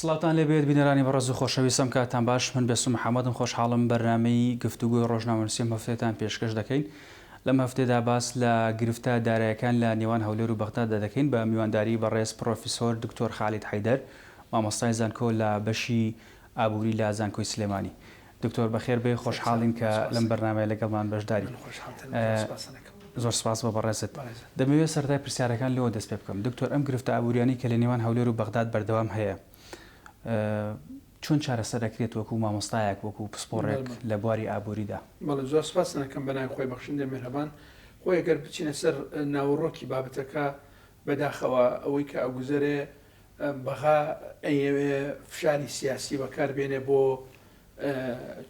سڵاتان لێبێت بینەرانی بەڕێز و خۆشەویستم کاتان باش من بێسوم محەممەدم خۆشحاڵم بەرنامەی گفتوگوی ڕۆژنامەنووسیم هەفتێتان پێشکەش دەکەین لەم هەفتێدا باس لە گرفتە دارایەکان لە نێوان هەولێر و بەغداددا دەکەین بە میوانداری بەڕێز پرۆفیسۆر دکتۆر خالید حەیدەر مامۆستای زانکۆ لە بەشی ئابووری لە زانکۆی سلێمانی. دکتۆر بەخێر بێ خۆشحاڵین کە لەم بەرنامەیە لەگەڵمان بەشداری. زۆر سپاس بە بەڕێزت. دەمەوێت سەرەتای پرسیارەکان لەوە دەست پێ بکەم. دکتۆر ئەم گرفتە ئابووریانی کە لە نێوان هەولێر و بەغداد بەردەوام هەیە چۆن چارەسەر دەکرێت وەکو مامۆستایەک وەکو پسپۆڕێک لە بواری ئابووریدا؟ بەڵێ زۆر سپاس دەکەم بەنای خۆی بەخشندە مێرەبان. خۆی ئەگەر بچینە سەر ناوەڕۆکی بابەتەکە بەداخەوە ئەوەی کە ئەوگوزەرێ بەغا ئەیەوێ فشاری سیاسی بەکاربێنێ بۆ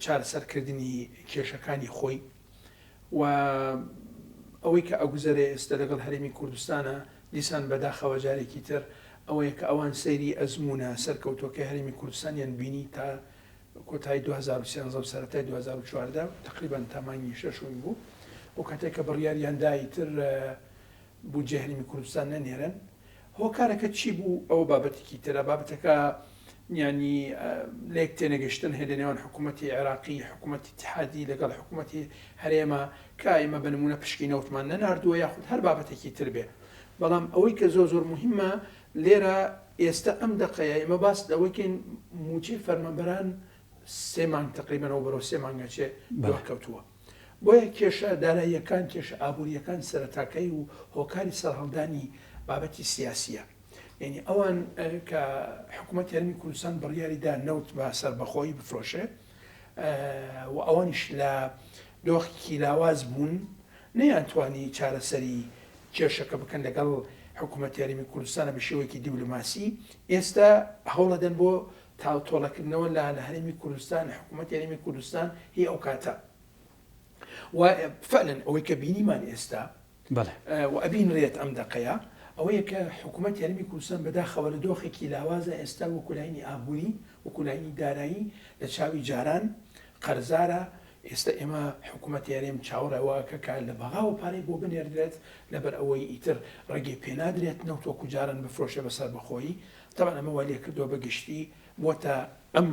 چارەسەرکردنی کێشەکانی خۆی و ئەوەی کە ئەوگوزەرێ ئێستا لەگەڵ هەرێمی کوردستانە دیسان بەداخەوە جارێکی تر ئەوەیە کە ئەوان سەیری ئەزمونە سەرکەوتۆکەی هەرێمی کوردستانیان بینی تا کۆتایی 2013 سەرەتای 2014 تقریبان تامانی شەشوین بوو و کاتێک کە بڕیاریاندایی تر بودجێ هەرێمی کوردستان نەنێرن. هۆکارەکە چی بوو؟ ئەو بابەتێکی ترە بابەتەکە ینی لێک تێنەگەشتن هەیە لە نێوان حکوومەتی عێراقی حکوومەتی اتحادی لەگەڵ حکوومەتی هەرێمە کە ئێمە بە نمونە پشکی نەوتمان نەناردووە یاخود هەر بابەتێکی تر بێ. بەڵام ئەوەی کە زۆر مهمە لێرە ئێستا ئەم دقەیە ئێمە باس ئەوەیکەین موچی فەرمانبەران 3 مانگ تقریبەنەوە بەرەو 3 مانگەچێ دوکەوتووە. بۆیە کێشە داراییەکان کێشە ئابووریەکان سەرەتاکەی و هۆکاری سەرهەڵدانی بابەتی سیاسیە. یعنی ئەوان کە حکوومەتی هەرێمی کوردستان بڕیاریدا نەوت بە سەربەخۆیی بفرۆشێ و ئەوانیش لە دۆخێکی لاواز بوون نەیانتوانی چارەسەری کێشەکە بکەن لەگەڵ حکوومەتی هەرێمی کوردستانە بە شێوەیەکی دیبلۆماسی. ئێستا هەوڵەدەن بۆ تاوتۆڵەکردنەوە لە هەرێمی کوردستان حکوومەتی هەرێمی کوردستان هی ئەو کاتە و فعلا ئەوەی کە بینیمان ئێستا و ئەبینڕێت ئەم دقەیە ئەوەیە کە حکوومەتی هەرێمی کوردستان بەداخەوە لە دۆخێکی لاوازە ئێستا وەکولاینی ئابووری وەکولاینی دارایی لە چاوی جاران قەرزارە. ئێستا ئێمە حکوومەتی هەرێم چاوەڕێوەکە کار لە بەغاوە پارەی بۆ بنێردرێت لەبەر ئەوەی ئیتر ڕێگەی پێنادرێت نەوت وەکو جاران بفرۆشێ بەسەر بەخۆیی. تەبەن ئەمە وا لێ کردووە بە گشتی بۆتە ئەم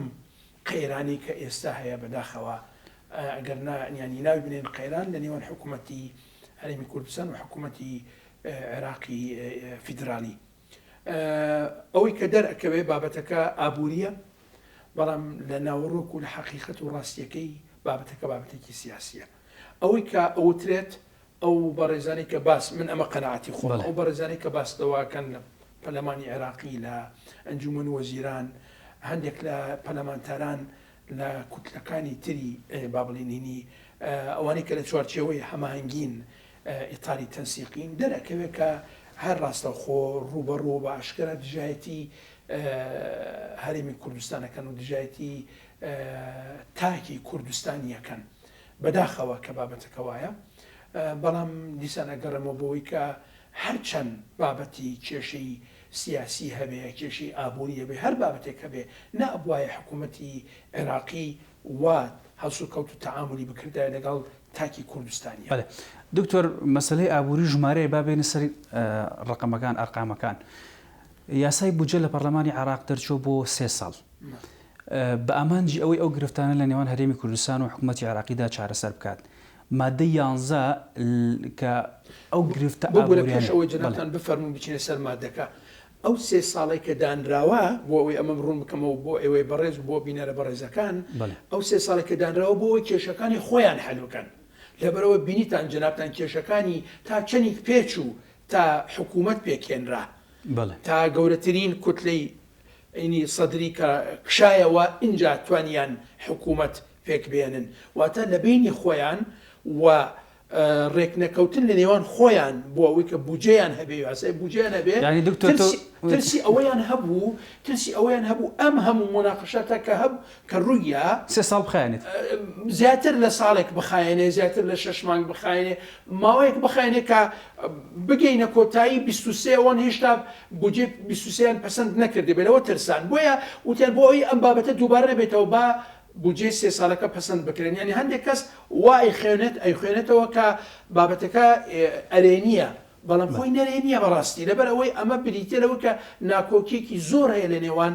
قەیرانی کە ئێستا هەیە بەداخەوە ئەگەر ینی ناوی بنێن قەیران لە نێوان حکوومەتی هەرێمی کوردستان و حکوومەتی عێراقی فیدرالی. ئەوەی کە دەرئەکەوێ بابەتەکە ئابووریە بەڵام لە ناوەڕۆک و لە حەقیقەت و ڕاستیەکەی بابەتەکە بابەتێکی سیاسیە. ئەوەی کە ئەوترێت ئەو بەڕێزانی کە باس من ئەمە قەناعەتی خۆم ئەو بەڕێزانی کە باس دەواکەن لە پەرلەمانی عێراقی لە ئەنجومەن وەزیران هەندێک لە پەرلەمانتاران لە کوتلەکانی تری بابڵینینی ئەوانەی کە لە چوارچێوەی هەماهنگین ئیتاری تەنسیقین دەرەکەوێت کە هەر ڕاستەوخۆ ڕوبەڕوو بە ئاشکرا دژایەتی هەرێمی کوردستانەکەن و دژایەتی تاکی کوردستانیەکەن بەداخەوە کە بابەتەکە وایە. بەڵام دیسان ئەگەڕێمەوە بۆی کە هەرچەند بابەتی کێشەی سیاسی هەبێ کێشەی ئابووری هەبێ هەر بابەتێک هەبێ نەبوایە حکوومەتی عێراقی وا هەڵسو کەوت و تەعاملی بکردای لەگەڵ تاکی کوردستانیە. دکتۆر مەسەلەی ئابووری ژمارەیە بابێنە سەر ڕقەمەکان ئەرقامەکان. یاسای بودجێ لە پەرلەمانی عێراق دەرچووە بۆ 3 ساڵ بە ئامانجی ئەوەی ئەو گرفتانە لە نێوان هەرێمی کوردستان و حکوومەتی عێراقیدا چارەسەر بکات. مادەی 11 کە ئەو گرفتە ئەوەی جەنابتان بفەرمون بچینە سەر مادەکە ئەو 3 ساڵی کە دانراوە بۆ ئەوەی ئەمە ڕوون بکەمەوە بۆ ئێوەی بەڕێز بۆ بینەرە بەڕێزەکان ئەو 3 ساڵی کە دانراوە بۆ ئەوەی کێشەکانی خۆیان حەلوکەن. لەبەرەوە بینیتان جەنابتان کێشەکانی تا چەندێک پێچوو تا حکوومەت پێکێنرا تا گەورەترین کوتلەی ئینی سەدری کە کشایەوە اینجا توانیان حکوومەت پێک بێنن واتە لە بینی خۆیان و ڕێکنەکەوتن لە نێوان خۆیان بۆ ئەوەی کە بودجێیان هەبێ یاسای بودجێیان هەبێ ترسی ئەوەیان هەبوو ئەم هەموو موناقەشاتە کە کە ڕوویە 3 ساڵ بخایێنێت زیاتر لە ساڵێک بخایێنێ زیاتر لە 6 مانگ بخایێنێ ماوەیەک بخایێنێ کە بگەینە کۆتایی 23 ئەوان هێشتا بودجێ 23یان پەسەند نەکردێ بێتەوە ترسان بۆیە وتیان بۆ ئەوەی ئەم بابەتە دووبارە نەبێتەوە با بودجێ 3 ساڵەکە پەسەند بکرێن. ینی هەندێک کەس وای خوێنێتەوە کە بابەتەکە ئەرێنیە بەڵام خۆی نەرێنیە بەڕاستی لەبەر ئەوەی ئەمە بریتێ لەوە کە ناکۆکیێکی زۆر هەیە لە نێوان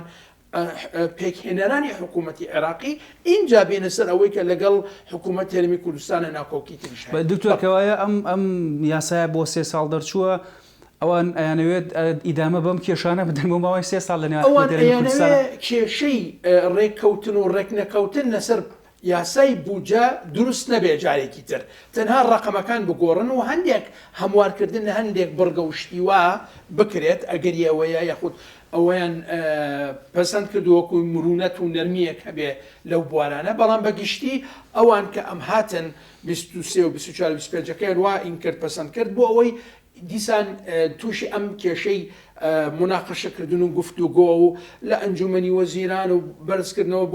پێکهێنەرانی حکوومەتی عێراقی اینجا بێنە سەر ئەوەی کە لەگەڵ حکوومەت هەرێمی کوردستانە ناکۆکی تریش دکتۆرکەوایە ئەم یاسایە بۆ 3 ساڵ دەرچووە ئەوان ئەیانەوێت ئیدامە بەم کێشانە بدەن بۆ ماوەی 3 ساڵ لە ئەوان ئەیانەوێت کێشەی ڕێککەوتن و ڕێکنەکەوتن لەسەر یاسای بوجە دروست نەبێ جارێکی تر تەنها ڕقەمەکان بگۆڕن و هەندێک هەموارکردن لە هەندێک بڕگە و شتیوا بکرێت ئەگەری ئەوەیە یاخود ئەویان پەسەند کردووەکو مرونەت و نەرمیەک هەبێ لەو بوارانە بەڵام بەگشتی ئەوان کە ئەم هاتن 23 و 24 25ەکەی وا ئین کرد پەسەند کرد بۆ ئەوەی دیسان تووشی ئەم کێشەی مناقەشەکردن و گفتوگۆ و لە ئەنجومەنی وەزیران و بەرزکردنەوە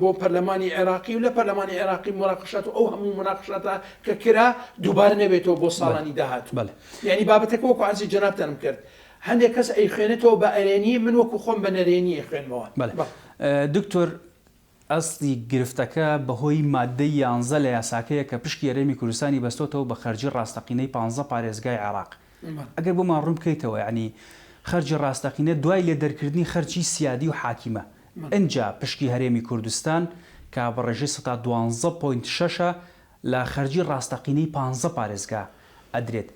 بۆ پەرلەمانی عێراقی و لە پەرلەمانی عێراقی مناقەشات و ئەو هەموو مناقەشاتە کە کرا دووبارە نەبێتەوە بۆ ساڵانی داهات یعنی بابەتەکە وەکو عەرزی جەنابتانم کرد هەندێک کەس ئەیخوێنێتەوە بە ئەرێنی من وەکو خۆم بە نەرێنی ئەخوێنمەوە. دکتۆر ئەسڵی گرفتەکە بەهۆی مادەی 11 لە یاساکەیە کە پشکی هەرێمی کوردستانی بەستۆتەوە بە خەرجی ڕاستەقینەی 15 پارێزگای عێراق. ئەگەر بۆمان ڕوون بکەیتەوە یعنی خەرجی ڕاستەقینە دوای لێ دەرکردنی خەرجی سیادی و حاکیمە ئەنجا پشکی هەرێمی کوردستان کە بە ڕێژەی 12.6 لە خەرجی ڕاستەقینەی 15 پارێزگا ئەدرێت.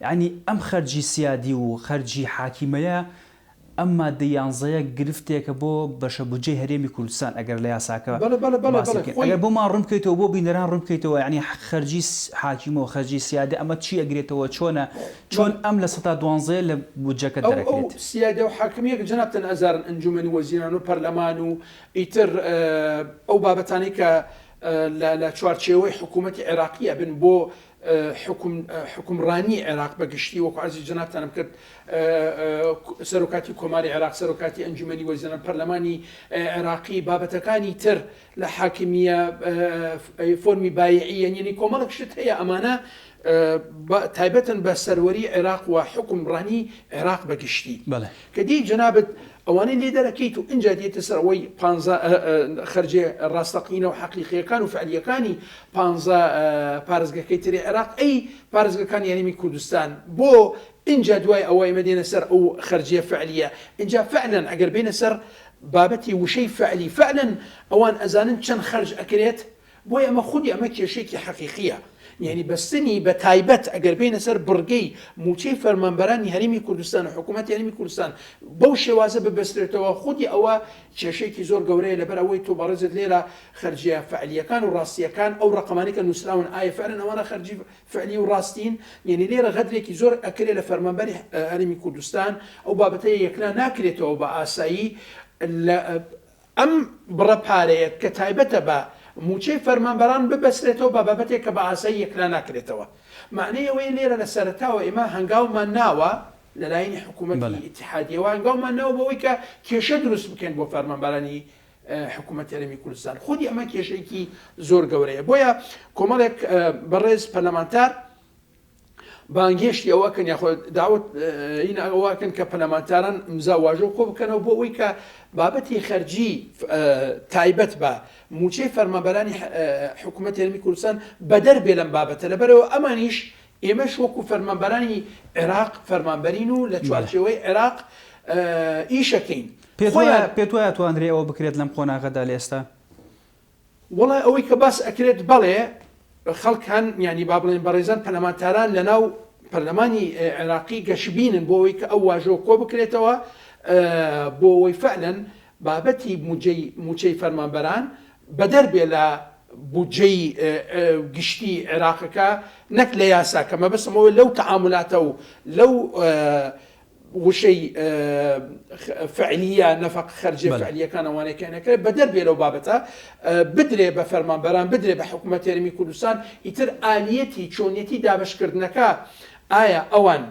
یعنی ئەم خەرجی سیادی و خەرجی حاکیمەیە ئەم مادە 11 گرفتێکە بۆ بەشە بودجەی هەرێمی کوردستان ئەگەر لە یاساکە ئەگەر بۆمان ڕوون بکەیتەوە بۆ بینەران ڕوون بکەیتەوە یعنی خەرجی حاکیمە و خەرجی سیادی ئەمە چی ئەگرێتەوە چۆن ئەم لە 12 لە بودجەکە دەرەکرێت سیادە و حاکمیەک جەنابتەن ئەزارن ئەنجومەنی وەزیران و پەرلەمان و ئیتر ئەو بابەتانی کە لە چوارچێوەی حکوومەتی عێراقیە بن بۆ حکومڕانی عێراق بەگشتی وەکو عەرزی جەنابتانم کرد سەرۆکاتی کۆماری عێراق سەرۆکاتی ئەنجومەنی وەزیران پەرلەمانی عێراقی بابەتەکانی تر لە حاکمیە فۆرمی بایعی یعنی کۆمەڵێک شت هەیە ئەمانە تایبەتن بە سەروەری عێراق و حکومڕانی عێراق بەگشتی کە دی جەنابەت ئەوانەی لێ دەرەکەیت و اینجا دێتە سەر ئەوەی خەرجێ ڕاستەقینە و حەقیقیەکان و فعلیەکانی 15 پارێزگەکەی تری عێراق ئەی پارێزگەکانی هەرێمی کوردستان بۆ اینجا دوای ئەوەی مەدێنە سەر ئەو خەرجیە فعلیە اینجا فعلەن ئەگەر بینە سەر بابەتی وشەی فعلی فعلەن ئەوان ئەزانن چەند خەرج ئەکرێت بۆی ئەمە خودی ئەمە کێشێکی حەقیقیە یعنی بەستنی بە تایبەت ئەگەر بینە سەر بڕگەی موچەی فەرمانبەرانی هەرێمی کوردستان و حکوومەتی هەرێمی کوردستان بەو شێوازە ببەسترێتەوە خودی ئەوە کێشێکی زۆر گەورەیە لەبەر ئەوەی تۆ بەڕێزت لێرە خەرجیە فعلیەکان و ڕاستیەکان ئەو ڕقەمانی کە نووسراون ئایا فعلن ئەوانە خەرجی فعلی و ڕاستین یعنی لێرە غەدرێکی زۆر ئەکرێت لە فەرمانبەری هەرێمی کوردستان ئەو بابەتەیە یەکلا ناکرێتەوە بە ئاسایی ئەم بڕە پارەیە کە تایبەتە بە موچەی فەرمانبەران ببەسرێتەوە بە بابەتێک کە بە ئاسایی یەکلا ناکرێتەوە معنی ئەوەی لێرە لە سەرەتاوە ئێمە هەنگاومان ناوە لەلایەنی حکوومەتی ئیتحادیەوە هەنگاومان ناوە بەوەی کە کێشە دروست بکەین بۆ فەرمانبەرانی حکوومەتی هەرێمی کوردستان خودی ئەمە کێشەیەکی زۆر گەورەیە بۆیە کۆمەڵێک بەڕێز پەرلەمانتار بانگێشتی ئەوەکەن یاخۆ داوت این ئەوەکەن کە پەرلەمانتاران ئیمزا واژۆ کۆ بکەنەوە بۆ ئەوەی کە بابەتی خەرجی تایبەت بە موچەی فەرمانبەرانی حکوومەتی هەرێمی کوردستان بەدەر بێ لەم بابەتە لەبەرەوە ئەمانیش ئێمەش وەکو فەرمانبەرانی عێراق فەرمانبەرین و لە چوارچێوەی عێراق ئیشەکەین پێت وایە توانرێ ئەوە بکرێت لەم قۆناغەدا لە ئێستا وەڵای ئەوەی کە باس ئەکرێت بەڵێ خەڵکان ینی با بڵێن بەڕێزان پەرلەمانتاران لەناو پەرلەمانی عێراقی گەشببینن بۆ ئەوەی کە ئەو واژۆ کۆ بکرێتەوە بۆ ئەوەی فعلەن بابەتی موچەی فەرمانبەران بەدەر بێ لە بودجەی گشتی عێراقەکە نەک لە یاسا کە مەبەستمەوە لەو تەعاملاتە و لەو وشەی فعلیە نەفەق خەرجیە فعلیەکان ئەوانەکەنەکە بەدەر بێ لەو بابەتە بدرێ بە فەرمانبەران بدرێ بە حکوومەتی هەرێمی کوردستان ئیتر ئالیەتی چۆنیەتی دابشکردنەکە ئایا ئەوان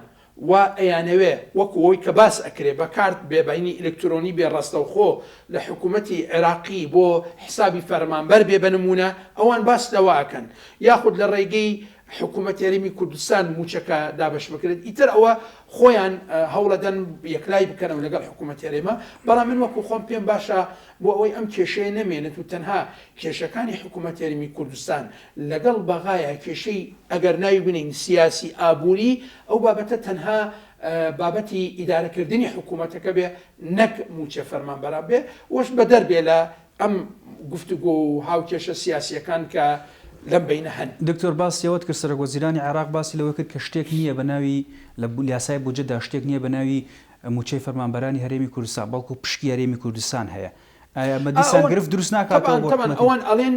وا ئەیانەوێ وەکو ئەوی کە باس ئەکرێ بە کارت بێبینی ئلکترۆنی بێ ڕاستەوخۆ لە حکوومەتی عێراقی بۆ حسابی فەرمانبەر بێ بنمونە ئەوان باس لەواکەن یاخود لە ڕێگەی حکوومەتی هەرێمی کوردستان موچەکە دابش بکرێت ئیتر ئەوە خۆیان هەوڵەدەن یەکلای بکەنەوە لەگەڵ حکوومەتی هەرێمە بەڵام من وەکو خۆم پێم باشە بۆ ئەوەی ئەم کێشەیە نەمێنێت و تەنها کێشەکانی حکوومەتی هەرێمی کوردستان لەگەڵ بەغایە کێشەی ئەگەر ناوی بنین سیاسی ئابووری ئەو بابەتە تەنها بابەتی ئیدارەکردنی حکوومەتەکە بێ نەک موچە فەرمانبەر بێ وەش بە دەربێ لە ئەم گفتوگۆ و هاوکێشە سیاسیەکان کە لەم بینە هەن. دکتۆر باسیەوەت کرد سەرۆکوەزیرانی عێراق باسی لەوە کرد کە شتێک نییە بە ناوی لە یاسای بودجەدا شتێک نییە بە ناوی موچەی فەرمانبەرانی هەرێمی کوردستان بەڵکو پشکی هەرێمی کوردستان هەیە. مەدیسان گرفت دروست ناکاتەوە ئەوان ئەڵێن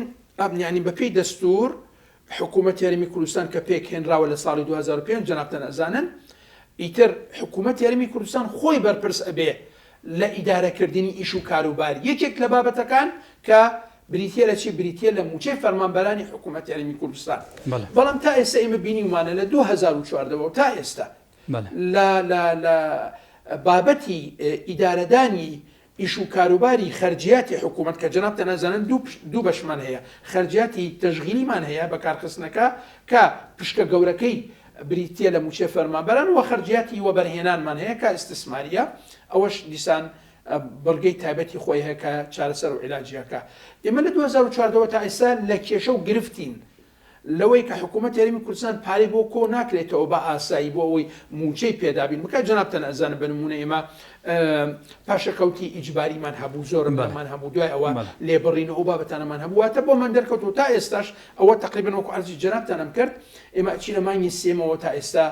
ینی بەپێی دەستور حکوومەت یاریمی کوردستان کە پێک هێنراوە لە ساڵی 2005 جەنابتان ئەزانن ئیتر حکوومەت یاریمی کوردستان خۆی بەرپرس ئەبێ لە ئیدارەکردنی ئیش و کاروبار یەکێک لە بابەتەکان کە بریتە لە چی بریتە لە موچەی فەرمانبەرانی حکوومەت یاریمی کوردستان. بەڵام تا ئێستا ئێمە بینیمانە لە 2014 تا ئێستا لە بابەتی ئیدارەدانی ئیش و کاروباری خەرجیاتی حکوومەت کە جەنابتان ئەزانن دوو بەشمان هەیە خەرجیاتی تەشغیلیمان هەیە بەکارخستنەکە کە پشکە گەورەکەی بریتە لە موچەی فەرمانبەران و خەرجیاتی وەبەرهێنانمان هەیە کە ئیستثماریە ئەوەش دیسان بەڵگەی تایبەتی خۆی هەیە کە چارەسەر و عیلاجیەکە. ئێمە لە 2014 تا ئێستا لە کێشە و گرفتین لەوەی کە حکوومەت یاریمی کوردستان پارەی بۆ کۆ ناکرێتەوە بە ئاسایی بۆ ئەوەی موچەی پێدابین بکە. جەنابتان ئەزانن بە نمونە ئێمە پاشەکەوتی ئیجباریمان هەبوو زۆرم بەمان هەبوو دوای ئەوە لێبڕینەوە ئەو بابەتانەمان هەبوواتە بۆ من دەرکەوتەوە تا ئێستاش ئەوە تقریبن وەکو عەرزی جەنابتانم کرد ئێمە ئەچی لە مانگی سێمەوە تا ئێستا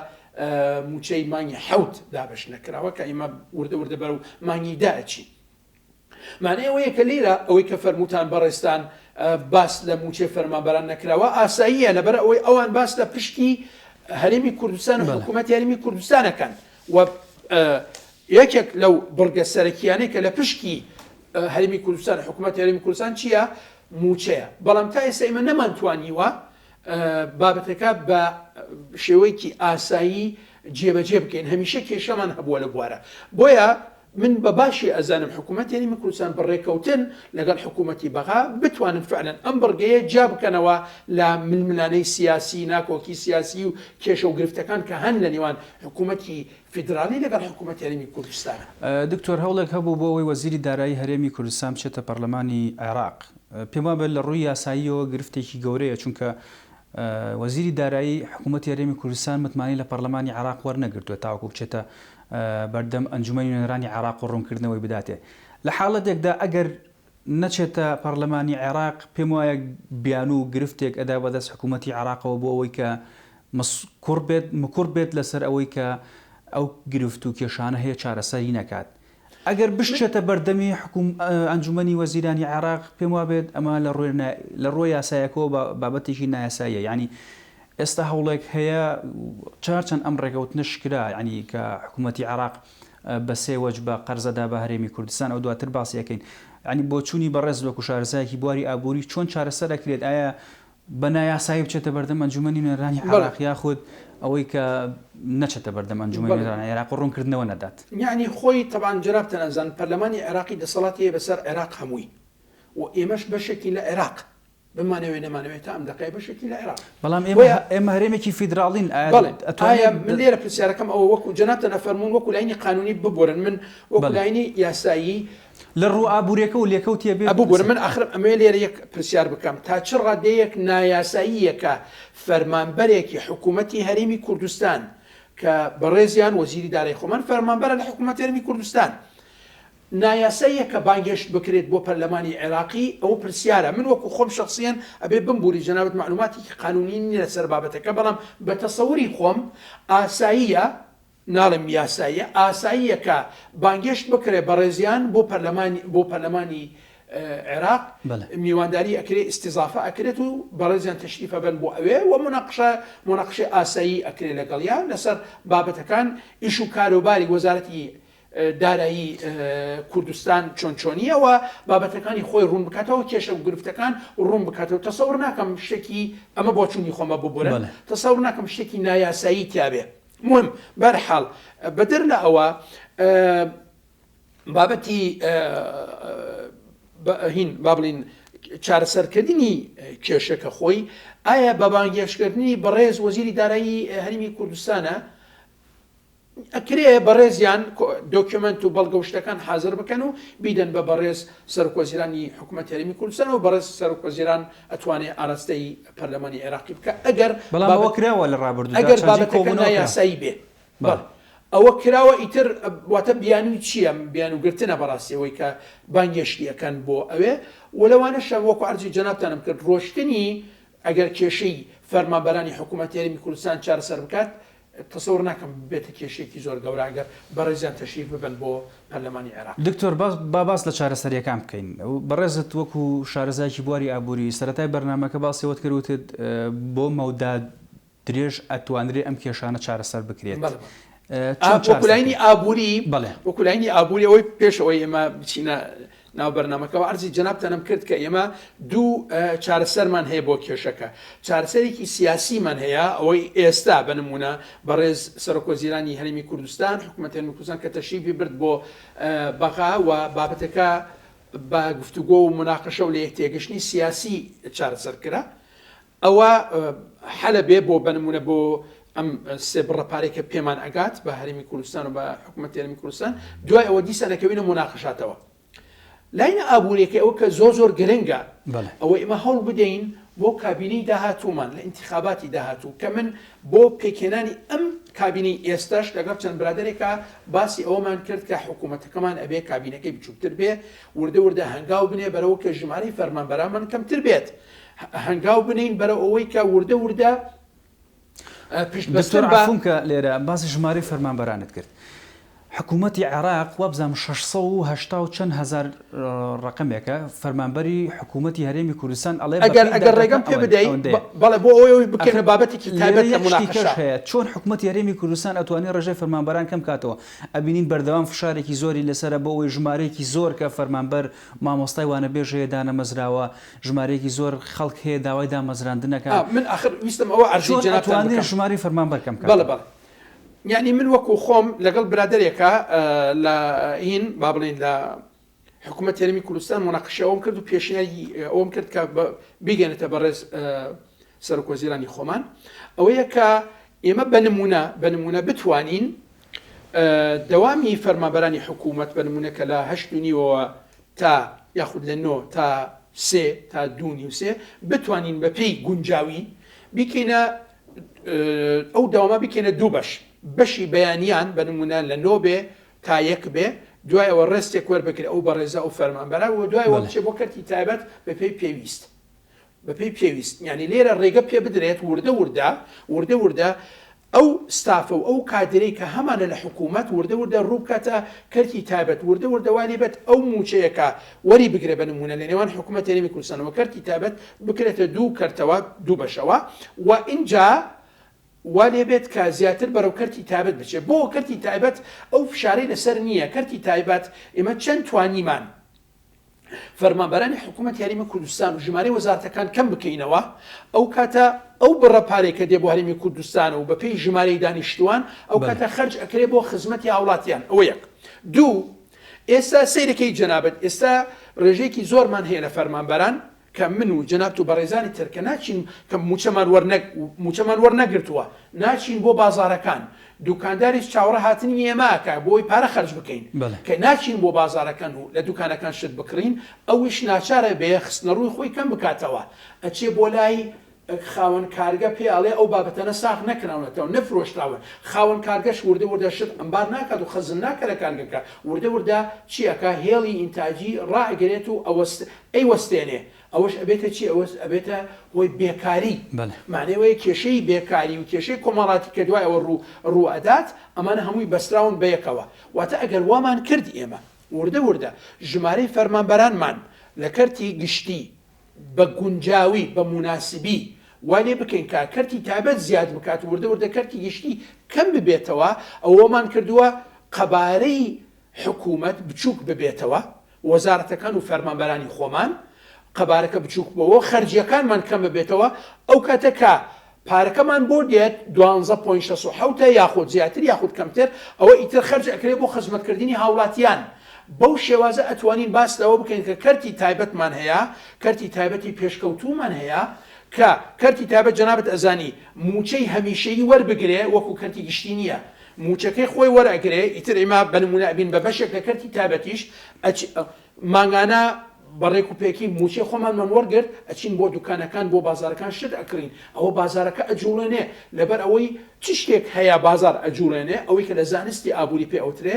موچەی مانگی حەوت دابش نەکراوە کە ئێمە وردە بەر و مانگی داچین. معنی ئەوەیە کە لێرە ئەوەی کە فەرمووتان بەڕێستان باس لە موچەی فەرمانبەران نەکراوە ئاساییە لەبەر ئەوەی ئەوان باس لە پشتی هەرێمی کوردستان و حکوومەت یاریمی کوردستانەکەن و یەکێک لەو بڕگە سەرەکیانەی کە لە پشتی هەرێمی کوردستان حکوومەت یاریمی کوردستان چییە؟ موچەیە. بەڵام تا ئێستا ئێمە نەمانتوانیوە بابەتەکە بە شێوەیەکی ئاسایی جێبەجێ بکەین هەمیشە کێشەمان هەبووە لە بوارە. بۆیە من بە باشی ئەزانم حکوومەت یاریمی کوردستان بەڕێکەوتن لەگەڵ حکوومەتی بەغا بتوانن فعلەن ئەم بڕگەیە جا بکەنەوە لە ململانەی سیاسی ناکۆکی سیاسی و کێشە و گرفتەکان کە هەن لە نێوان حکوومەتی فیدرالی لەگەڵ حکوومەت یاریمی کوردستانە. دکتۆر هەوڵێک هەبوو بۆ ئەوەی وەزیری دارایی هەرێمی کوردستان بچێتە پەرلەمانی عێراق. پێم وابێ لە ڕووی یاساییەوە گرفتێکی گەورەیە چونکە وەزیری دارایی حکوومەت یاریمی کوردستان متمانی لە پەرلەمانی عێراق وەرنەگرتووە تاوەکو بچێتە بەردەم ئەنجومەنی نوێنەرانی عێراق و ڕوونکردنەوەی بداتێ. لە حاڵەتێکدا ئەگەر نەچێتە پەرلەمانی عێراق پێم وایە بیان و گرفتێک ئەدا بەدەست حکوومەتی عێراقەوە بۆ ئەوەی کە مکوڕ بێت لەسەر ئەوەی کە ئەو گرفت و کێشانە هەیە چارەسەری نەکات. ئەگەر بشتێتە بەردەمی ئەنجومەنی وەزیرانی عێراق پێم وابێت ئەمە لە ڕۆی یاسایەکەوە بابەتێکی نایاساییە. ینی ئێستا هەوڵێک هەیە چارچەند ئەم ڕێکەوتنش کرا ینی کە حکوومەتی عێراق بە سێ وەج بە قەرزەدا بە هەرێمی کوردستان ئەو دواتر باسیەکەین ینی بۆ چوونی بەڕێز وەکو شارەزایەکی بواری ئابووری چۆن چارەسەر دەکرێت ئایا بە نایاسایی بچێتە بەردەم ئەنجومەنی نوێنەرانی عێراق یاخود ئەوەی کە نەچێتە بەردەم ئەنجومەنی نوێنەرانی عێراق ڕوونکردنەوە نەدات. یعنی خۆی تەبان جەنابتان ئەزانن پەرلەمانی عێراقی دەسەڵاتی هەیە بەسەر عێراق هەمووی و ئێمەش بەشێکی لە عێراق بمانەوێت نەمانەوێت تا ئەم دەقای بەشێکی لە عێراق. بەڵام ئێمە هەرێمێکی فیدراڵین ئایا من لێرە پرسیارەکەم ئەوە وەکو جەنابتان ئەفەرموون وەکو لاینی قانونی ببورن من وەکو لاینی یاسایی لە ڕوو ئابوووریەکە و لێکەوتیە بێ ببورن من ئاخرم ئەمێ لێرە یەک پرسیار بکەم تا چ ڕادەیەک نایاساییەکە فەرمانبەرێکی حکوومەتی هەرێمی کوردستان کە بەڕێزیان وەزیری دارایی خۆمان فەرمانبەرە لە حکوومەت هەرێمی کوردستان نایاساییە کە بانگێشت بکرێت بۆ پەرلەمانی عێراقی ئەو پرسیارە من وەکو خۆم شخصیان ئەبێ بمبوری جەنابەت معلوماتی قانونی نیە لەسەر بابەتەکە بەڵام بە تەسەووری خۆم ئاساییە ناڵم یاساییە ئاساییە کە بانگێشت بکرێت بەڕێزیان بۆ پەرلەمانی عێراق میوانداری ئەکرێت ئیستیزافە ئەکرێت و بەڕێزیان تەشریفە بن بۆ ئەوێ و مناقشە ئاسایی ئەکرێت لەگەڵیان لەسەر بابەتەکان ئیش و کاروباری وەزارەتی دارایی کوردستان چۆنچۆنیەوە بابەتەکانی خۆی ڕوون بکاتەوە کێشە و گرفتەکان ڕوون بکاتەوە تەسەور ناکەم شتێکی ئەمە بۆ چوونی خۆمە ببورن تەسەور ناکەم شتێکی نایاسایی تیابێ مهم بەرحاڵ بەدەر لە ئەوە بابەتی هین با بڵین چارەسەرکردنی کێشەکە خۆی ئایا بە بانگێشکردنی بەڕێز وەزیری دارایی هەرێمی کوردستانە ئەکرێ بەڕێزیان دۆکیومنت و بەڵگەشتەکان حاضر بکەن و بیدەن بە بەڕێز سەرۆکوەزیرانی حکوومەت هەرێمی کوردستان و بەڕێز سەرۆکوەزیران ئەتوانێت ئاراستەی پەرلەمانی عێراقی بکە ئەگەر بەڵامەوەکراوە لە ڕابردوودا ئەگەر بابەتەکە نایاسایی بێ ئەوە کراوە ئیتر واتە بیانوی چییە بیان و گرتنە بەڕاستیەوەی کە بانگەشتیەکەن بۆ ئەوێ وەلەوانەشە وەکو عەرزی جەنابتانم کرد ڕۆشتنی ئەگەر کێشەی فەرمانبەرانی حکوومەت یاریمی کوردستان چارەسەر بکات تەسەوڕ ناکەم بێتە کێشێکی زۆر گەورە ئەگەر بەڕێزیان تەشریف ببن بۆ پەرلەمانی عێراق. دکتۆر باس لە چارەسەریەکان بکەین بەڕێزت وەکو شارەزایکی بواری ئابووری سەرەتای بەرنامەکە باسیەوەت کردوتت بۆ مەودا درێژ ئەتوانرێ ئەم کێشانە چارەسەر بکرێت. وەکولاینی ئابووری وەکولاینی ئابووری ئەوەی پێشەوەی ئێمە بچینە ناو بەرنامەکەەوە عەرزی جەنابتانم کرد کە ئێمە دوو چارەسەرمان هەیە بۆ کێشەکە چارەسەرێکی سیاسیمان هەیە ئەوەی ئێستا بنمونە بەڕێز سەرۆکوەزیرانی هەرێمی کوردستان حکوومەت هەرێمی کوردستان کە تەشریفی برد بۆ بەغا و بابەتەکە بە گفتوگۆ و مناقەشە و لە یەکتێگەشتنی سیاسی چارەسەر کرا ئەوە حەلە بێ بۆ بنمونە بۆ ئەم سێ بڕەپارێکە پێمان ئەگات بە هەرێمی کوردستان و بە حکوومەت هەرێمی کوردستان دوای ئەوە دیسانەکەوینە مناقەشاتەوە لاینە ئابوووریەکە ئەوە کە زۆر گرنگە ئەوە ئێمە هەوڵ بدەین بۆ کابینەی داهاتوومان لە ئینتیخاباتی داهاتوو کە من بۆ پێکێنانی ئەم کابینەی ئێستاش لەگەڵ چەند برادێکە باسی ئەومان کرد کە حکوومەتەکەمان ئەبێ کابینەکەی بچووکتر بێ وردە هەنگاو بنێ بەرەوە کە ژمارەی فەرمانبەرانمان کەمتر بێت هەنگاو بنین بەرەو ئەوەی کە وردە دکتۆر عەفوم کە لێرە باسی ژمارەی فەرمانبەرانت کرد حکوومەتی عێراق وابزانم 680 و چەند هەزار ڕقمێکە فەرمانبەری حکوومەتی هەرێمی کوردستان ئەڵێ ئەگەر ڕێگەم پێ بدەیت بەڵێ بۆ ئەوەی بکەنە بابەتێکی تایبەت لە مناقەشە هەیە چۆن حکوومەتی هەرێمی کوردستان ئەتوانێت ڕێژەی فەرمانبەران کەم کاتەوە ئەبینین بەردەوام فشارێکی زۆری لەسرە بۆ ئەوەی ژمارەیەکی زۆر کە فەرمانبەر مامۆستای وانە بێژەیە دانەمەزراوە ژمارەیەکی زۆر خەڵک هەیە داوای دامەزراندنەکە من آخر ویستم ئەوە عەرزی جەنابتان ژمارەی فەرمانبەر کەم بەڵێ یعنی من وەکو خۆم لەگەڵ برادێکە لە ئین با بڵێن لە حکوومەت هەرێمی کوردستان مناقەشە ئەوم کرد و پێشنیاری ئەوم کرد کە بیگەنێتە بەڕێز سەرۆکوەزیرانی خۆمان ئەوەیە کە ئێمە بەنمونە بتوانین دەوامی فەرمانبەرانی حکوومەت بەنمونەکە لە 8.5 تا یاخود لە 9 تا 3 تا 2.5 بتوانین بە پێی گونجاوی بیکەینە ئەو داواما بکەینە دوو بەشی بەیانیان بنمونە لە 9 بێ تا 1 بێ دوای ئەوە ڕستێک وەربگرێت ئەو بەڕێزە ئەو فەرمانبەرە و دوای وەڵچێ بۆ کەرتی تایبەت بە پێی پێویست یعنی لێرە ڕێگە پێ بدرێت وردە ئەو ستافە و ئەو کادرەی کە هەمانە لە حکوومەت وردە ڕووکاتە کەرتی تایبەت وردەوانی بێت ئەو موچەیەکە وەری بگرێ بنمونە لە نێوان حکوومەت هەرێمی کوردستانەوە کەرتی تایبەت بکرێتە دوو کەرتەوە دوو بەشەوە و اینجا والێ بێت کە زیاتر بەرەو کەرتی تایبەت بچێت بۆ کەرتی تایبەت ئەو فشارەی لەسەر نییە کەرتی تایبەت ئێمە چەند توانیمان فەرمانبەرانی حکوومەت یاریمە کوردستان و ژمارەی وەزارەتەکان کەم بکەینەوە ئەو کاتە ئەو بڕەپارێکە دێ بۆ هەرێمی کوردستان و بەپێی ژمارەی دانیشتوان ئەو کاتە خەرج ئەکرێ بۆ خزمەتی هاوڵاتیان ئەوە یەک دوو ئێستا سیرەکەی جەنابەت ئێستا ڕێژەیەکی زۆرمان هەیە لە فەرمانبەران کە من و جەنابەت و بەڕێزانی ترکە ناچین کە موچەمان وەرنەگرتووە ناچین بۆ بازارەکان دوکانداریش چاوەڕە هاتنی ئێماکە بۆی پارە خەرج بکەین کە ناچین بۆ بازارەکان و لە دوکانەکان شت بکڕین ئەویش ناچارە بێ خستنە ڕووی خۆی کەم بکاتەوە ئەچێ بۆ لای خاوەن کارگە پێڵێ ئەو بابەتەنە ساخ نەکراونەتەوە نەفرۆشراوە خاوەن کارگەش وردە شت ئەمبار ناکات و خەزم ناکە لە کارگەکە وردە چیەکە هێڵی ئینتاجی ڕائگرێت و ئەی وەستێنێ ئەوەش ئەبێتە چی ئەوە ئەبێتە هۆی بێکاری معنەوەی کێشەی بێکاری و کێشەی کۆمەڵاتی کە دوای ئەوە ڕوو ئەدات ئەمانە هەمووی بەستراون بەیەکەوە واتە ئەگەر وامان کردی ئێمە وردە ژمارەی فەرمانبەرانمان لە کەرتی گشتی بە گونجاوی بە مناسبی وانێ بکەین کا کەرتی تایبەت زیاد بکات وردە کەرتی گشتی کەم ببێتەوە ئەوەمان کردووە قەبارەی حکوومەت بچووک ببێتەوە وەزارەتەکان و فەرمانبەرانی خۆمان قەبارەکە بچووک بەوە خەرجیەکانمان کەم ببێتەوە ئەو کاتەکە پارەکەمان بۆ دێت 12.6 یاخود زیاتر یاخود کەمتر ئەوە ئیتر خەرج ئەکرێ بۆ خزمەتکردنی هاوڵاتیان بەو شێوازە ئەتوانین باس لەوە بکەین کە کەرتی تایبەتمان هەیە کەرتی تایبەتی پێشکەوتومان هەیە کە کەرتی تایبەت جەنابەت ئەزانی موچەی هەمیشەیی وەربگرێ وەکو کەرتی گشتی نییە موچەکەی خۆی وەرەگرێ ئیتر ئێمە بنمونە ئەبین بە بەشێک لە کەرتی تایبەتیش مانگانە بەڕێک و پێکی موچی خۆمانمان وەرگرت ئەچین بۆ دوکانەکان بۆ بازارەکان شت ئەکڕین ئەوە بازارەکە ئەجوڵێنێ لەبەر ئەوەی چ شتێک هەیە بازار ئەجوڵێنێ ئەوەی کە لە زانستی ئابووری پێ ئەوترێ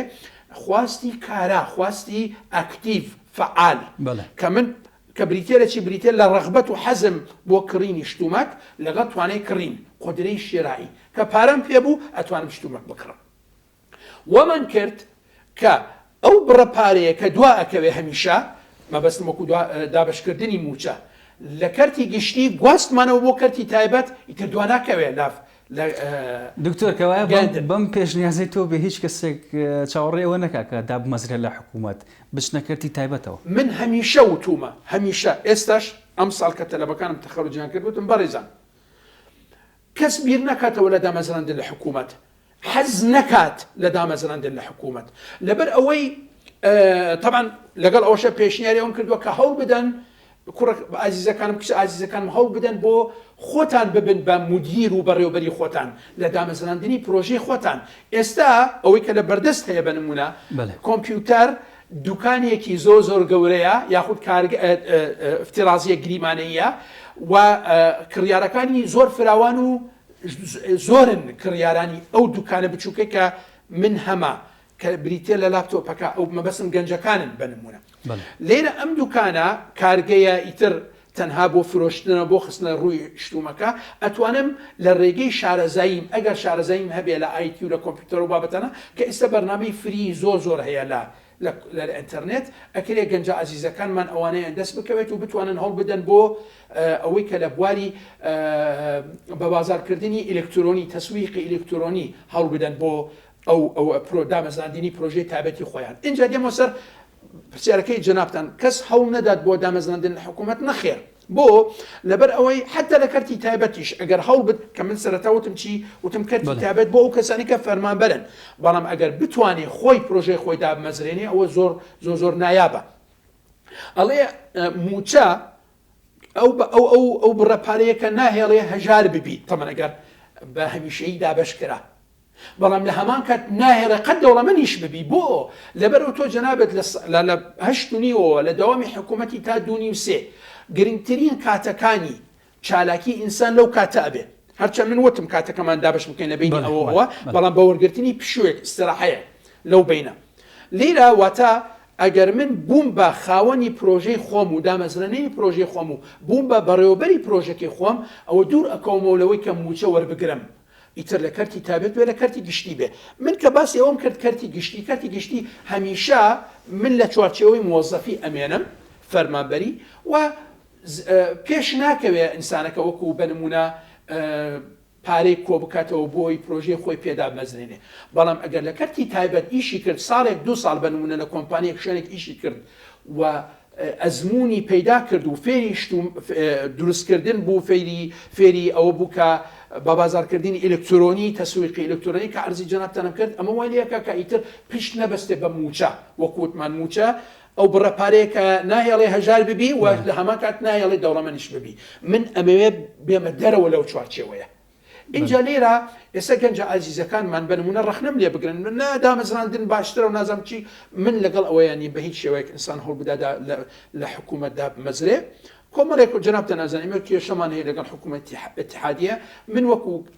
خواستی کارا خواستی ئاکتیڤ فعال کە من کە بریتێرەی بریتێ لە ڕغبەت و حەزم بۆ کڕینی شتومەک لەگەڵ توانای کڕین قدرەی شێرایی کە پارەم پێبوو ئەتوانم شتومەک بکڕم وەمان کرد کە ئەو بڕە پارەیە کە دوا ئەکەوێ هەمیشە مەبەستم وەکو دابشکردنی موچە لە کەرتی گشتی گواستمانەوە بۆ کەرتی تایبەت ئیتر دوا ناکەوێ لاف دکتۆر کەوایە بەم پێشنیازی تۆ بێ هیچ کەسێک چاوەڕێەوە نەکا کە دابمەزرێت لە حکوومەت بچنە کەرتی تایبەتەوە من هەمیشە وتومە هەمیشە ئێستاش ئەم ساڵ کە تەلەبەکانم تەخەڕوجیان کردوتم بەڕێزان کەس بیر نەکاتەوە لە دامەزراندن لە حکوومەت حەز نەکات لە دامەزراندن لە حکوومەت لەبەر ئەوەی طبعا لەگەڵ ئەوشە پێشنیاری ئەوم کردووە کە هەوڵ بدەن عزیزەکانم کچ عزیزەکانم هەوڵ بدەن بۆ خۆتان ببن بە مدیر و بەڕێوەبەری خۆتان لە دامەزراندنی پرۆژەی خۆتان ئێستا ئەوەی کە لە بەردەست هەیە بە نمونە کۆمپیوتەر دوکانێکی زۆر گەورەیە یاخود افتیرازیە گریمانەیە و کڕیارەکانی زۆر فراوان و زۆرن کڕیارانی ئەو دوکانە بچووکە کە من هەمە کە بریتێ لە لاپتۆپەکە ئەو مەبەستم گەنجەکانن بنمونە لێرە ئەم دوکانە کارگەیە ئیتر تەنها بۆ فرۆشتنە بۆ خستنە ڕووی شتومەکە ئەتوانم لە ڕێگەی شارەزاییم ئەگەر شارەزاییم هەبێ لە ئایتی و لە کۆمپیوتەر و بابەتەنە کە ئێستا بەرنامەی فری زۆر هەیە لە ئینتەرنێت ئەکرێ گەنجە عزیزەکانمان ئەوانەیە دەست بکەوێت و بتوانن هەڵ بدەن بۆ ئەوەی کە لە بواری بە بازارکردنی ئلکترۆنی تەسویقی ئلکترۆنی هەڵ بدەن بۆ ئەو دامەزراندنی پرۆژەی تایبەتی خۆیان اینجا دێمە سەر پرسیارەکەی جنابتان کەس هەوڵ نەدات بۆ دامەزراندن حکوومەت نەخێر بۆ لەبەر ئەوەی حتا لە کەرتی تایبەتیش ئەگەر هەوڵ بت کە من سەرەتاوتم چی وتم کەرتی تایبەت بۆ ئەو کەسانی کە فەرمانبەرن بەڵام ئەگەر بتوانێ خۆی پرۆژەی خۆی دامەزرێنێ ئەوە زۆر نایابە ئەڵێ موچە ئەو بڕەپارەیە کە ناهێڵێ هەژار ببیت تەمەن ئەگەر بە هەمیشەیی دابەشکرا بەڵام لە هەمان کات ناهێڵێ قەت دەوڵەمەنیش ببی بۆ لەبەر تۆ جەنابەت لە 8.5 لە دەوامی حکوومەتی تا 2.3 گرنگترین کاتەکانی چالاکی ئینسان لەو کاتە ئەبێ هەرچەند من وتم کاتەکەمان دابش بکەین لە بینی ئەوە بەڵام بە وەرگرتنی پشوێک استراحەیە لەو بینە لێرە واتە ئەگەر من بووم بە خاوەنی پرۆژەی خۆم و دامەزرێنەی پرۆژەی خۆم و بووم بە بەڕێوەبەری پرۆژەکەی خۆم ئەوە دوور ئەکەومەوەلەوەی کە موچە وەربگرم ئیتر لە کەرتی تابێت بێ لە کەرتی گشتی بێ من کە باسی ئەوم کرد کەرتی گشتی هەمیشە من لە چوارچێوەی مۆزەفی ئەمێنم فەرمانبەری و پێش ناکەوێ ئینسانەکە وەکو بنمونە پارەی کۆ بکاتەوە بۆی پرۆژەی خۆی پێدا مەزرێنێ بەڵام ئەگەر لە کەرتی تایبەت ئیشی کرد ساڵێک 2 ساڵ بنمونە لە کۆمپانیەک شوێنێک ئیشی کرد و ئەزمموی پەیدا کرد و فێری دروستکردن بوو فێری ئەوە بوو کە بە بازارکردنی ئلکترۆنی تەسویقی ئلکترۆنی کە ئەرزی جەنابتانم کرد ئەمە وای لەکە کە ئیتر پشت نەبەستێ بە موچە وەکووتمان موچە ئەو بڕەپارەیە کە ناهێڵێ هەژار ببی و لە هەمان کات ناهێڵێ دەوڵەمەنیش ببی من ئەمەوێ بێمە دەرەوە لەو چوارچێوەیە اینجا لێرە ئێستا گەنجە ئازیزەکانمان بنمونە ڕەخنەم لێ بگرن دامەزراندن باشترە و نازام چی من لەگەڵ ئەوەیانی بە هیچ شێوەیەک ئینسان هەڵ بدادا لە حکوومەتدا مەزرێ کۆمەڵێک و جنابتە نازانیم کێشەمان هەیە لەگەڵ حکوومەتی اتحادیە من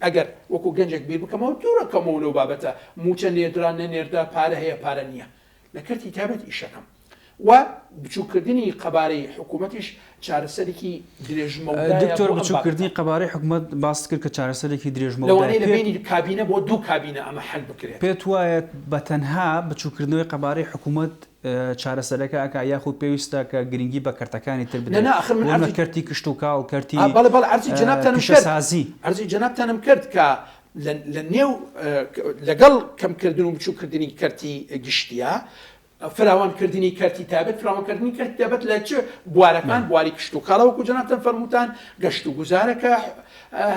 ئەگەر وەکو گەنجێک بیر بکەمەوە دوورەکەمەوە لەو بابەتە موچە نێردران نەنێردا پارە هەیە پارە نییە لە کەرتی تایبەت ئیشەکەم و بچووکردنی قەبارەی حکوومەتیش چارەسەرێکی درێژمەوە دکتۆر بچووکردنی قەبارەی حکوومەت باس کرد کە چارەسەرێکی درێژمەوە لەوانەیە لە بینی کابینە بۆ 2 کابینە ئەمە حل بکرێت پێت وایە بە تەنها بچووکردنەوەی قەبارەی حکوومەت چارەسەرەکە ئەکا یاخود پێویستە کە گرنگی بە کەرتەکانی تر بدەن نە کەرتی کشت و کاڵ کەرتی ئەرزی جەنابتانم کرد کە لە نێو لەگەڵ کەمکردن و بچووکردنی کەرتی گشتیە فراوانکردنی کەرتی تایبەت فراوانکردنی کەرتی تایبەت لە چ بوارەکان بواری کشت و کاڵەوەکو جەنابتان فەرمووتان گەشت و گوزارەکە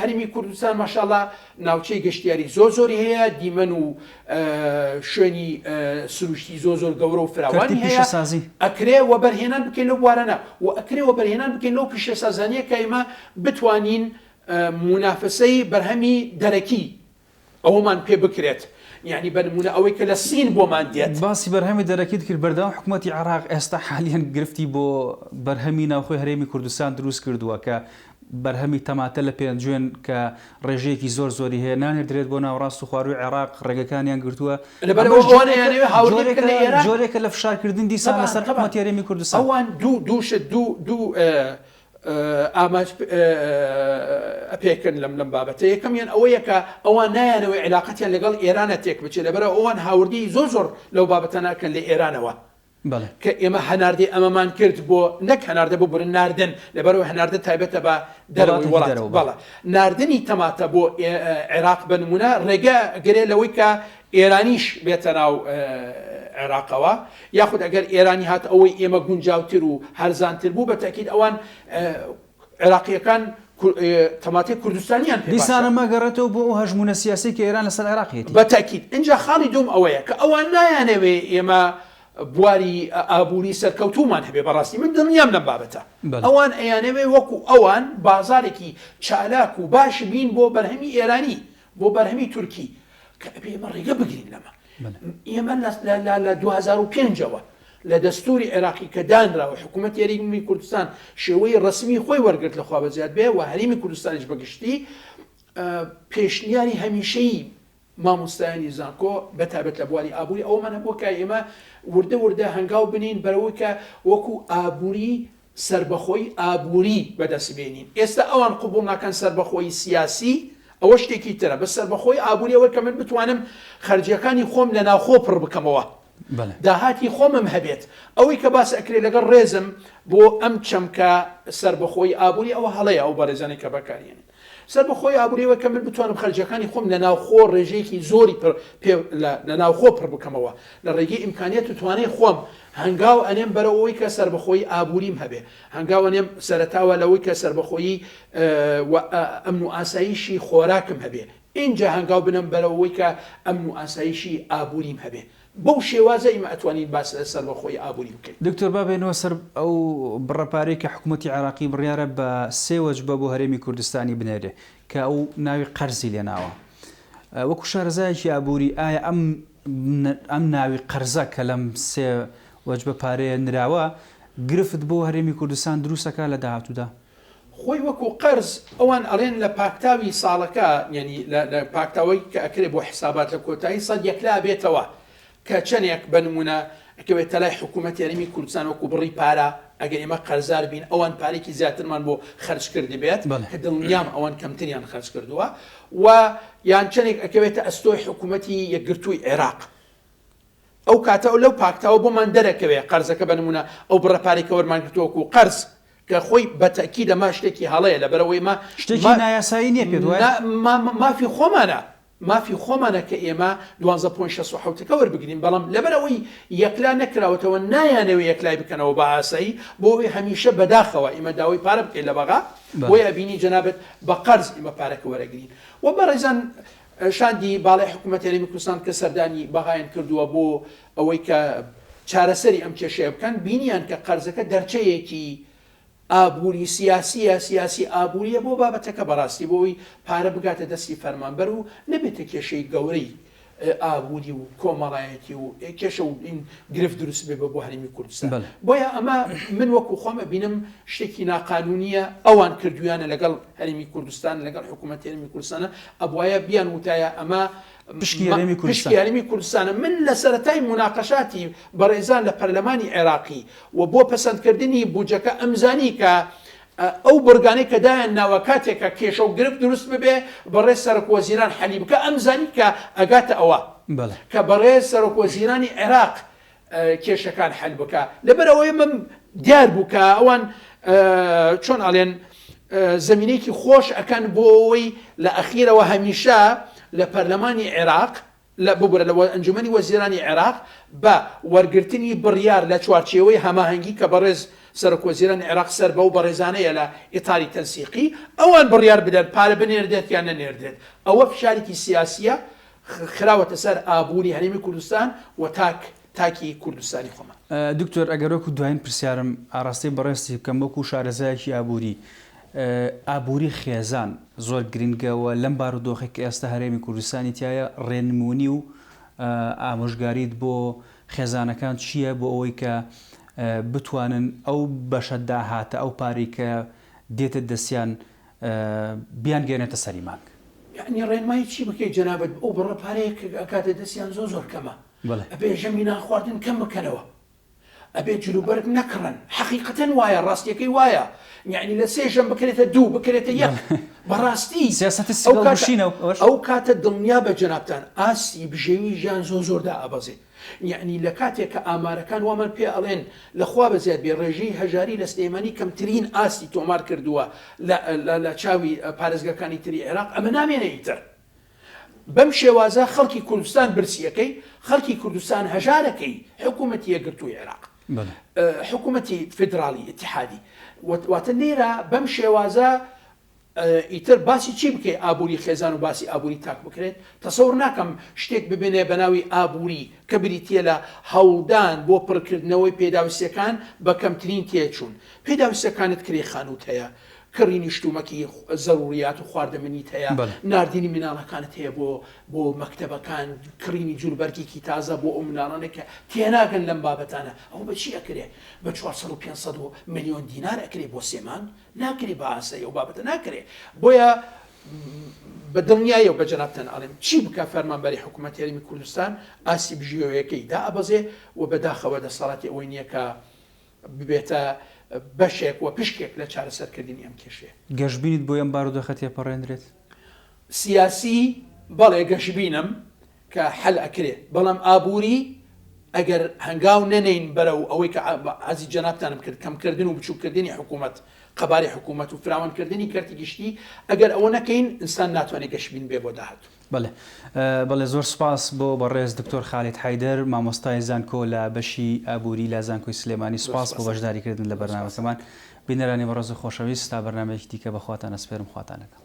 هەرمی کوردستان ماشاءالله ناوچەی گەشتیاری زۆری هەیە دیمەن و شوێنی سروشتی زۆر گەورە و فراوانی هەیە ئەکرێ وە بەرهێنان بکەین لەو بوارانە و ئەکرێ وە بەرهێنان بکەین لەو پیشەسازانیە کە ئێمە بتوانین منافسەی بەرهەمی دەرەکی ئەوەمان پێ بکرێت یعنی بەنمونە ئەوەی کە لە سین بۆمان دێت باسی بەرهەمی دەرەکیت کرد بەردەوام حکوومەتی عێراق ئێستا حالیان گرفتی بۆ بەرهەمی ناوخۆی هەرێمی کوردستان دروست کردووە کە بەرهەمی تەماتە لە پێنجوێن کە ڕێژەیەکی زۆری هەیە نانێدرێت بۆ ناوڕاست و خواروی عێراق ڕێگەکانیان گرتووە جۆرێکە لە فشارکردن دیسان لەسەر حکوومەتی هەرێمی کوردستان ئەوان دوو ئاماج ئەپێکن لەم بابەتە یەکەمیان ئەوەیە کە ئەوان نایانەوەی علااقەتیان لەگەڵ ئێرانە تێک بچێت لەبەرە ئەوان هاوردی زۆر لەو بابەتە ناکەن لە ئێرانەوە کە ئێمە هەناردی ئەمەمان کرد بۆ نەک هەناردە بۆ برن ناردن لەبەرەوە هەناردە تایبەتە بە دەرەوەی وڵات بەڵە ناردنی تەماتە بۆ عێراق بنمونە ڕێگە گرێ لەوەی کە ئێرانیش بێتە ناو عێراقەوە یاخود ئەگەر ئێرانی هات ئەوەی ئێمە گونجاوتر و هەرزانتر بوو بە تاکید ئەوان عێراقیەکان تەماتی کوردستانیان دیسانە مەگەڕێتەوە بۆ ئەو هەژمونە سیاسی کە ئێران لەسەر عێراقیەتی بە تاکید اینجا خاڵی دوم ئەوەیە کە ئەوان نایانەوێ ئێمە بواری ئابووری سەرکەوتومان هەبێ بەڕاستی من دڵنیام لەم بابەتە ئەوان ئەیانەوێ وەکو ئەوان بازارێکی چالاک و باش بین بۆ بەرهەمی ئێرانی بۆ بەرهەمی تورکی کە ئەبێ ئێمە ڕێگە بگرین لەمە ئێمە لە 2005ەوە لە دەستوری عێراقی کە دانراوە حکوومەتی هەرێمی کوردستان شێوەی ڕسمی خۆی وەرگرت لە خوا بەزیاد بێ و هەرێمی کوردستانیش بەگشتی پێشنیاری هەمیشەیی مامۆستایانی زانکۆ بەتابەت لە بواری ئابووری ئەومان هەبووە کە ئێمە وردە هەنگاو بنین بەرەوەی کە وەکو ئابووری سربەخۆی ئابووری بەدەست بێنین ئێستا ئەوان قبوڵ ناکەن سربەخۆی سیاسی ئەوە شتێکی ترە بە سربەخۆی ئابووریەوە کە من بتوانم خەرجیەکانی خۆم لە ناوخۆ پڕ بکەمەوە داهاتی خۆمم هەبێت ئەوەی کە باس ئەکرێت لەگەڵ ڕێزم بۆ ئەم چەمکە سربەخۆی ئابووری ئەوە هەڵەیە ئەو بەڕێزانەی کە بەکارێنن سربەخۆی ئابووریەوە کە من بتوانم خەرجەکانی خۆم لە ناوخۆ ڕێژەیەکی زۆری لە ناوخۆ پڕ بکەمەوە لە ڕێگەی ئیمکانیەت و توانای خۆم هەنگاو ئەنێم بەرەوەی کە سربەخۆی ئابووریم هەبێ هەنگاو ئەنێم سەرەتاوە لەوەی کە سربەخۆی ئەمن و ئاسایشی خۆراکم هەبێ اینجا هەنگاو بنم بەرەوەی کە ئەمن و ئاسایشی ئابووریم هەبێ بەو شێوازە ئێمە ئەتوانین باس سربەخۆی ئابووری بکەین دکتۆر بابێنەوە سەر ئەو بڕەپارەی کە حکوومەتی عێراقی بڕیارە بە سێ وەجبە بۆ هەرێمی کوردستانی بنێرێ کە ئەو ناوی قەرزی لێناوە وەکو شارەزایەکی ئابووری ئایا ئەم ناوی قەرزە کە لەم سێ وەجبە پارەیە نراوە گرفت بۆ هەرێمی کوردستان دروستەکە لە داهاتوودا خۆی وەکو قەرز ئەوان ئەڵێن لە پاکتاوی ساڵەکە یعنی لە پاکتاوی کە ئەکرێ بۆ حسابات لە کۆتایی سەد یەکلا بێتەوە کە چەندێک بنمونە ئەکەوێت لای حکوومەتی هەرێمی کوردستان وەکو بڕی پارە ئەگەر ئێمە قەرزار بین ئەوان پارێکی زیاترمان بۆ خەرج کردی بێت کە دڵنیام ئەوان کەمتریان خەرج کردووە و یان چەندێک ئەکەوێتە ئەستۆی حکوومەتی یەکگرتووی عێراق ئەو کاتەوە لەو پاکتاوە بۆمان دەرەکەوێت قەرزەکە بنمونە ئەو بڕەپارێکە وەرمان کردووەکو قەرز کە خۆی بەتەکی دەما شتێکی هەڵەیە لەبەرەوەی ما شتێکی نایاسایی نییە پێ مافی خۆمانە مافی خۆمانە کە ئێمە 12.6 وەربگرین بەڵام لەبەرەوەی یەکلا نەکراوەتەوە نایانەوە یەکلای بکەنەوە بە ئاسایی بۆی هەمیشە بەداخەوە ئێمە داوای پارە بکەین لە بەغا بۆی ئەبینی جەنابەت بە قەرز ئێمە پارەکە وەرەگرین و بەڕێزان شاندی باڵای حکوومەتی هەرێمی کوردستان کە سەردانی بەغایان کردووە بۆ ئەوەی کە چارەسەری ئەم کێشەیە بکەن بینیان کە قەرزەکە دەرچەیەکی ئابووری سیاسی ئابووریە بۆ بابەتەکە بەڕاستی بۆی پارە بگاتە دەستی فەرمانبەر و نەبێتە کێشەی گەورەی ئابووری و کۆمەڵایەتی و کێشە و این گرفت دروست بێ بۆ هەرێمی کوردستان بۆیە ئەمە من وەکو خۆمە بینم شتێکی ناقانونیە ئەوان کردویانە لەگەڵ هەرێمی کوردستان لەگەڵ حکوومەتی هەرێمی کوردستانە ئەبوایە بیان وتایە ئەمە پشکی هەرێمی کوردستانە من لە سەرەتای مناقەشاتی بەڕێزان لە پەرلەمانی عێراقی و بۆ پەسەندکردنی بودجەکە ئەمزانی کە ئەو بڕگانەی کە دایان ناوە کاتێکە کێشە و گرفت دروست ببێ بەڕێز سەرۆکوەزیران حەلی بکە ئەمزانی کە ئەگاتە ئەوە کە بەڕێز سەرۆکوەزیرانی عێراق کێشەکان حەل بکە لەبەرەوەی من دیار بوو کە ئەوان چۆن ئەڵێن زمینێکی خۆش ئەکەن بۆ ئەوەی لە ئەخیرەوە هەمیشە لە پەرلەمانی عێراق لە ببرە لە ئەنجومەنی وەزیرانی عێراق بە وەرگرتنی بڕیار لە چوارچێوەی هەماهەنگی کە بەڕێز سەرۆکوەزیرانی عێراق سەر بە و بەڕێزانەیە لە ئیتاری تەنسیقی ئەوان بڕیار بدەن پارە بنێردێت یان نەنێردێت ئەوە فشارێکی سیاسیە خراوەتە سەر ئابووری هەرێمی کوردستان و تاکی کوردستانی خۆمان دکتۆر ئەگەرۆکو دوایین پرسیارم ئاڕاستی بەڕێستی بکەم وەکو شارەزایەکی ئابووری خێزان زۆر گرنگەوە لەم بارودۆخێک کە ئێستا هەرێمی کوردستانی تایە ڕێنمونی و ئامۆژگاریت بۆ خێزانەکان چییە بۆ ئەوەی کە بتوانن ئەو بەشە داهاتە ئەو پارەی کە دێتە دەستیان بیانگەێنێتە سەری مانگ؟ یعنی ڕێنمایی چی بکەیت جەنابەت ئەو بڕە پارەیە کاتە دەستیان زۆر کەمە، ئەبێ ژەمی ناخواردن کەم بکەنەوە، ئەبێ جلوبەرگ نەکڕن. حەقیقەتەن وایە، ڕاستیەکەی وایە، یعنی لە 3 ژەم بکرێتە 2 بکرێتە 1 بەڕاستی ئەو کاتە دڵنیا بە جەنابتان ئاسی بژێوی ژیان زۆردا ئەبەزێت. یعنی لە کاتێک کە ئامارەکان وامان پێ ئەڵێن لەخوا بەزیاد بێ ڕێژەی هەژاری لە سلێمانی کەمترین ئاسی تۆمار کردووە لە چاوی پارێزگەکانی تری عێراق، ئەمە نامێنە ئیتر. بەم شێوازە خەڵکی کوردستان برسیەکەی، خەڵکی کوردستان هەژارەکەی حکوومەتی یەکگرتووی عێراق، حکوومەتی فدرالی اتحادی، واتە لێرە بەم شێوازە ئیتر باسی چی بکەیت؟ ئابووری خێزان و باسی ئابووری تاک بکرێت. تەسەور ناکەم شتێک ببێنێ بە ناوی ئابووری کە بریتە لە هەوڵدان بۆ پڕکردنەوەی پێداویستەکان بە کەمترین تێچوون. پێداویستەکانت کرێ خانوت هەیە، کڕینی شتومەکی زەروریات و خواردەمەنیت هەیە، نردینی مناڵەکانت هەیە بۆ مەکتەبەکان، کڕینی جوولبەرگێکی تازە بۆ ئەو مناڵانێک کە تێناگەن لەم بابەتانە. ئەو بەچی ئەکرێ؟ بە 400 و 500 ملیۆن دینار ئەکرێ بۆ سێمان؟ ناکرێ بە ئاسایی ئەو بابەتە ناکرێ. بۆیە بە دڵنیایە و بە جەنابتان ئەڵێم چی بکە فەرمانبەری حکوومەتی هەرێمی کوردستان ئاسی بژێوەیەکەی دائەبەزێ و بەداخەوە دەسەڵاتی ئەوەی نییە کە ببێتە بەشێک و پشکێک لە چارەسەرکردنی ئەم کێشەیە. گەشتبینیت بۆ ئەم بارودۆخە تێپەڕێنرێت؟ سیاسی بەڵێ گەشتبینم کە حەل ئەکرێ، بەڵام ئابووری ئەگەر هەنگاو نەنین بەرەو ئەوەی کە عەزی جەنابتانم کرد کەمکردن و بچووکردنی حکوومەت، قەباری حکوومەت و فراوانکردنی کەرتی گشتی، ئەگەر ئەوە نەکەین ئینسان ناتوانێت گەشتبین بێ بۆ داهاتوو. بەڵێ زۆر سپاس بۆ بەڕێز دکتۆر خالید حەیدەر، مامۆستای زانکۆ لە بەشی ئابووری لە زانکۆی سلێمانی. سپاس بۆ بەشداریکردن لە بەرنامەکەمان. بینەرانی بەڕێز و خۆشەویست، تا بەرنامەیەکی دیکە بەخواتان ئەسپێرم، خواتانەکە.